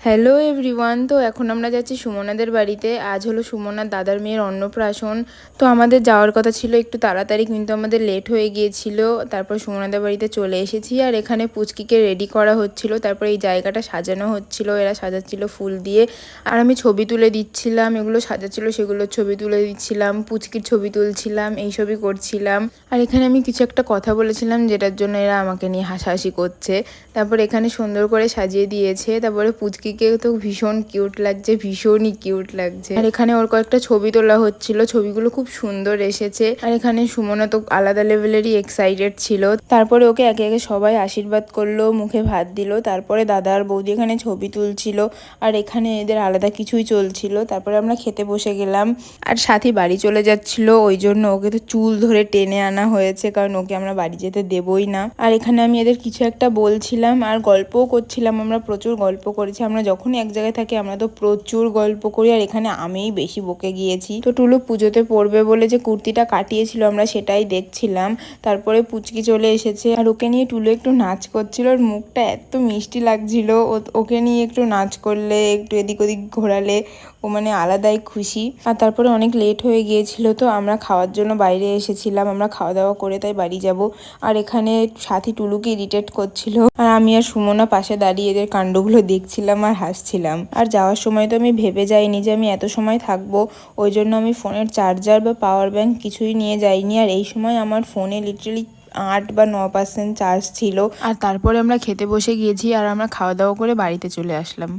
Hello everyone. তো এখন আমরা যাচ্ছি সুমনাদের বাড়িতে। আজ হলো সুমনার দাদার মেয়ের অন্নপ্রাশন। তো আমাদের যাওয়ার কথা ছিল একটু তাড়াতাড়ি, কিন্তু আমাদের লেট হয়ে গিয়েছিল। তারপর সুমনাদের বাড়িতে চলে এসেছি, আর এখানে পুচকিকে রেডি করা হচ্ছিল। তারপর এই জায়গাটা সাজানো হচ্ছিল, এরা সাজাচ্ছিল ফুল দিয়ে, আর আমি ছবি তুলে দিচ্ছিলাম। এগুলো সাজাচ্ছিল সেগুলোর ছবি তুলে দিচ্ছিলাম, পুচকির ছবি তুলছিলাম, এই ছবি করছিলাম। আর এখানে আমি কিছু একটা কথা বলেছিলাম, যেটার জন্য এরা আমাকে নিয়ে হাসাহাসি করছে। তারপর এখানে সুন্দর করে সাজিয়ে দিয়েছে। তারপরে পুচকিকেও তো ভীষণ কিউট লাগছে, ভীষণই কিউট লাগছে। আর এখানে ওর কয়েকটা ছবি তোলা হচ্ছিল, ছবিগুলো খুব সুন্দর এসেছে। আর এখানে সুমনা তো আলাদা লেভেলেরই এক্সাইটেড ছিল। তারপরে ওকে একে একে সবাই আশীর্বাদ করলো, মুখে ভাত দিল। তারপরে দাদা আর বৌদি এখানে ছবি তুলছিল, আর এখানে এদের আলাদা কিছুই চলছিল। তারপরে আমরা খেতে বসে গেলাম, আর সাথী বাড়ি চলে যাচ্ছিল, ওই জন্য ওকে তো চুল ধরে টেনে আনা হয়েছে, কারণ ওকে আমরা বাড়ি যেতে দেবই না। আর এখানে আমি এদের কিছু একটা বলছিলাম আর গল্পও করছিলাম। আমরা প্রচুর গল্প করেছি, আমরা যখনই এক জায়গায় থাকি আমরা তো প্রচুর গল্প করি। আর এখানে আমিই বেশি বকে গিয়েছি। তো টুলু পুজোতে পড়বে বলে যে কুর্তিটা কাটিয়েছিল, আমরা সেটাই দেখছিলাম। তারপরে পুচকি চলে এসেছে, আর ওকে নিয়ে টুলু একটু নাচ করছিল। ওর মুখটা এত মিষ্টি লাগছিল, ওকে নিয়ে একটু নাচ করলে, একটু এদিক ওদিক ঘোরালে ও মানে আলাদাই খুশি। আর তারপরে অনেক লেট হয়ে গিয়েছিল, তো আমরা খাওয়ার জন্য বাইরে এসেছিলাম। আমরা খাওয়া দাওয়া করে তাই বাড়ি যাব। আর এখানে সাথী টুলুকে ইরিটেট করছিল, আর আমি আর সুমনা পাশে দাঁড়িয়ে এদের কাণ্ডগুলো দেখছিলাম আর হাসছিলাম। আর যাওয়ার সময় তো আমি ভেবে যাইনি যে আমি এত সময় থাকবো, ওই জন্য আমি ফোনের চার্জার বা পাওয়ার ব্যাংক কিছুই নিয়ে যাইনি। আর এই সময় আমার ফোনে লিটারালি 8 বা 9% চার্জ ছিল। আর তারপরে আমরা খেতে বসে গিয়েছি, আর আমরা খাওয়া দাওয়া করে বাড়িতে চলে আসলাম।